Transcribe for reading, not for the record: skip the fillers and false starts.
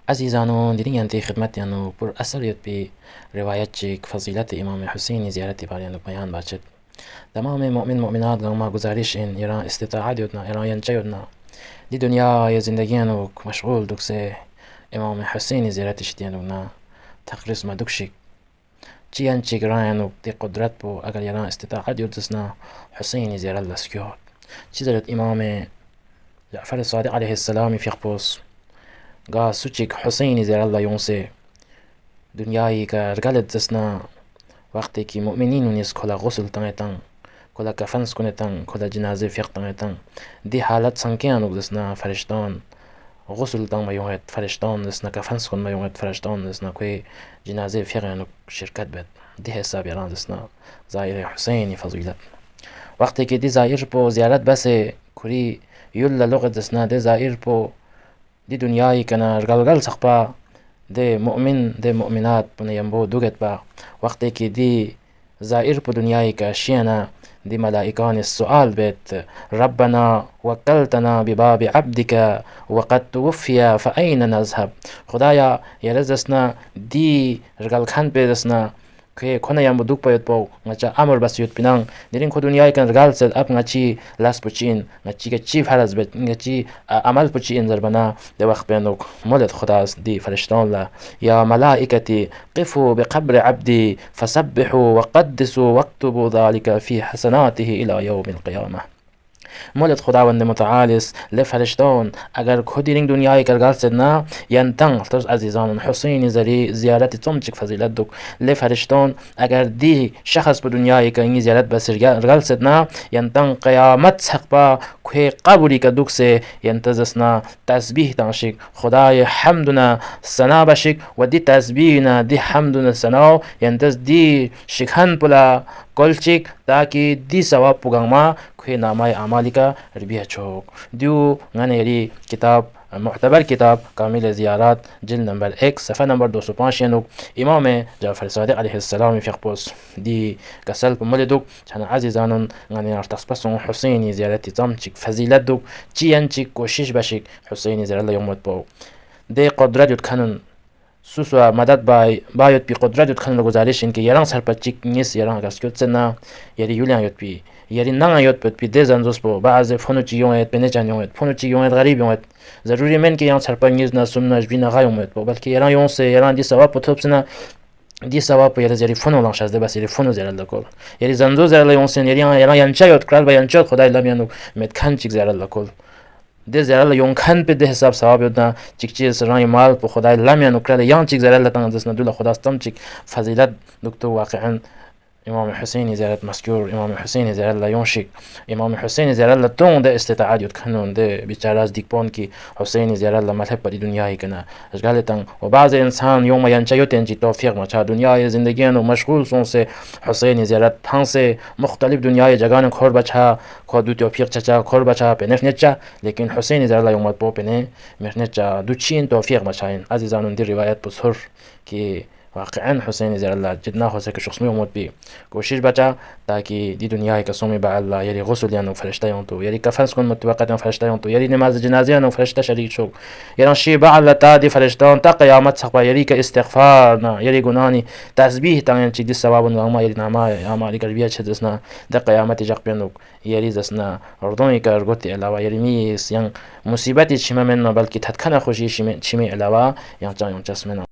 عزیزانو دیدین ینتی خدمت یانو پر اثر یاد بی روایت چیک فضیلت امام حسین زیارتی باریانو بیان باشد. تمام مؤمن مؤمنات ما گزارش این ایران استطاعت یادنا ایران ینچه یادنا دی دنیا زندگیانو مشغول دکسه امام حسین زیارتش دیانو نا تقریص ما دکشی چی ینچه گرایانو دی قدرت بو اگر ایران استطاعت یادسنا حسین زیارت لسکیات چی زرت امام جعفر الصادق علیه السلام فیق بوس قا سوچيك حسين زي الله يونسي دنياي كرجالت زسنا وقتی که مؤمنین ونیس کلا غسل تنگتن کلا کفن سکنتن کلا جنازه فیق تنگتن دی حالت سنکیانو زسنا فرشتان غسل تنگ میومد فرشتان زسنا کفن سکن میومد فرشتان زسنا کوی جنازه فیقیانو شرکت بد دی حساب یران زسنا زایر حسین فضیلت وقتی که دی زایر پو زیارت بس کری یولا لغت زسنا دی زایر پو دی دنیای کنا رگلگل سخبا دی مؤمن دی مؤمنات بنیامبو دوگت با وقتی که دی زائر په دنیای که شینا دی ملائکان السؤال بیت ربنا وکلتنا بباب عبدك وقد توفي فأين نذهب خدایا یرزسنا دی رگل خان پیدسنا که کنه یم دوک باید باو نچا امر بس یود بینان دیرین کو دنیای کن رگال سد اپ نچی لاس پچین نچی که چی فرض بیت نچی عمل پچی انذر بنا دی وقت بینوک مولد خداست دی فرشتان لا یا ملائکتی قفوا بقبر عبدي فسبحوا وقدسوا واكتبوا ذلك في حسناته الى يوم القيامه مولد خداوند متعالس لفرشتون اگر کدیرین دنیای کرگال سدنا ینتن ترس عزیزان حسین زری زیارت تم چک فضیلت دوک لفرشتون اگر دی شخص به دنیای که زیارت بس رگال سدنا ینتن قیامت سقبا که قبولی که دوک سے ینتزسنا تسبیح تنشک خدای حمدنا سنا بشک و دی تسبیحنا دی حمدنا سنا ینتز دی شکهن پلا کلچک تاکي دي ثواب پوغما كوي نامای اعمالي کا ربيع چوك ديو غني يري كتاب معتبر كتاب كامل زيارات جلد نمبر 1 صفحه نمبر 205 ينوك امام جعفر الصادق عليه السلام في قبوس دي كسل مولدوك كان عزيزان غني ارتقصون حسين زيارتي تمچك فضيلت دوك چيانچك کوشش بشك حسين زيارت يوم بو دي قدرت كانن سوسو مدد باید بی قدرت یود خن گزارش این که یران سرپچیک نیست یران گسکوت سنا یری یولیان یود بی یری نان یود بی دزنزوس بو بعض فونو چی یومت بنجان یومت فونو چی یومت غریب یومت ضروری من که یان سرپنیز نسوم نجبین غا یومت بو بلکه یران یونسه یران دی ثواب پتوب سنا دی ثواب یری زری فونو لانش از بس یری فونو زرال لکول یری زنزو زرال یونسه یران ینچا یود کرال با ینچا خدای لمیانو متکن چیک زرال لکول ده زرال یون کن به ده حساب ثواب یودنا چیک چیز رای مال په خدای لمیانو کرال یان چیک زرال لتن دسنا دوله خداستم چیک فضیلت دکتور واقعا امام حسين زيارة مسكور امام حسين زيارة لا ينشك امام حسين زيارة لا تون ده استطاعت يد كنون ده بيچاراز ديكبون كي حسين زيارة لا مذهب بدي دنياي كنا اشغالتن وبعض انسان يوم ينچا يوتنجي توفيق ما چا دنياي زندگيانو مشغول سون سے حسين زيارة تان سے مختلف دنياي جگان کور بچا کو دو توفيق چا کور بچا بنف نچا لیکن حسين زيارة لا يوم بو بنه مرنچا دو چين توفيق مچاين عزيزانون دي روایت بسر كي واقعا حسين زي الله جدنا هو سك شخص يموت بي کوشش بچا تاکي دي دنيا کې سومي با الله يري غسل يانو فرشتہ يونتو يري کفن سكون متوقت فرشتہ يونتو يري نماز جنازه يانو فرشتہ شريك شو يري شي با الله تا دي فرشتہ تا قيامت سخبا يري ك استغفار نا يري گناني تسبيح تا چي دي ثواب ما يري نما اعمال قلبيه چدسنا د قيامت جق بينو يري زسنا اردن ك ارغوت علاوه يري ميس ين مصيبت چيما من بلکي تتكن خوشي چيمي علاوه ين جان چسمنا